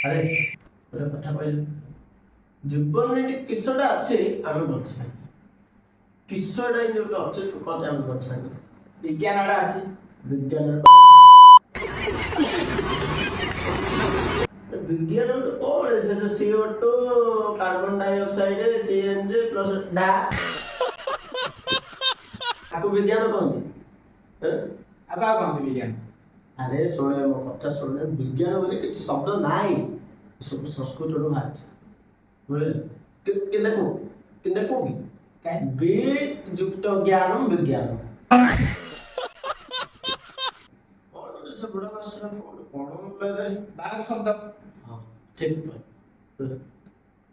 আরে ওটা কথা কইলে জীবনে কিসটা আছে আমি বলছি না কিসটা ইনটা আছে কথা আমি বলছি না বিজ্ঞানটা আছে বিজ্ঞানের বিজ্ঞান কোন সেটা CO2 carbon dioxide CNG plus ডা আকু বিজ্ঞান কোন আকা কোন বিজ্ঞান আরে শোনে ମୋ କଥା ଶୁଣେ ବିଜ୍ଞାନ ବୋଲି କିଛି ଶବ୍ଦ ନାହିଁ ସବୁ ସଂସ୍କୃତରୁ ବାହାରିଛି ବୁଝିଲେ କେନ୍ତା କହୁ କି काय ବି ଯୁକ୍ତ ଜ୍ଞାନମ୍ ବିଜ୍ଞାନ କଣ ସେ ବୁଢା ମାଷ୍ଟର କଣ କହିଲେ ବାଳକ ଶବ୍ଦ ହଁ ଠିକ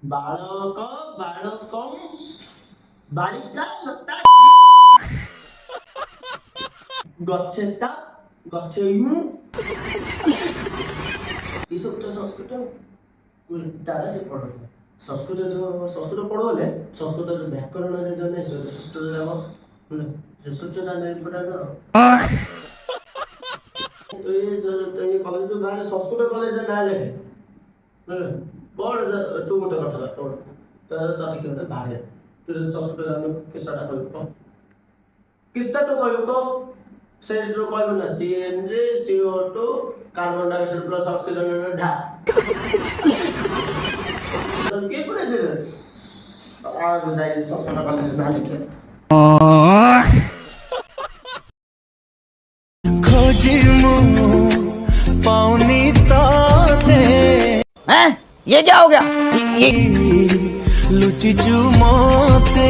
ବାଳକ ବାଳକମ୍ ବାଳିକା ଲତା ଗଛେଟା ଗଛେୟୁ ଏସବୁ ତ ସଂସ୍କୃତ ତାରା ସେ ପଢୁ ସଂସ୍କୃତ ଯୋଉ ସଂସ୍କୃତ ପଢୁଲେ ସଂସ୍କୃତ ଯୋଉ ବ୍ୟାକରଣ ଯୋଉ ନାହିଁ ସେ ସୂତ୍ର ଯାକ ସେ ସୂତ୍ରଟା ନେଇ ପଢା ତ ଏ କଲେଜ ଯୋଉ ବାହାରେ ସଂସ୍କୃତ କଲେଜ ନାଁ ଲେଖେ କଣ ତୁ ଗୋଟେ କଥା ତୋର ତତେ କିଏ ଗୋଟେ ବାହାରେ ତୁ ଯଦି ସଂସ୍କୃତ ଜାଣିବୁ କିସଟା କହିବୁ କହ କିସଟା ତୁ କହିବୁ କହ ସେଇଠୁ କହିବୁ ନା CNG CO2 carbon dioxide plus oxygen ଢା କିଏ ପଢେ ଦେବେ ଆଉ ଯାଇ ସଂସ୍କୃତ କଲେଜ ନାଁ ଲେଖେ खोजी मु पाउनी तो दे हैं? ये क्या हो गया? ये लुची चू मोते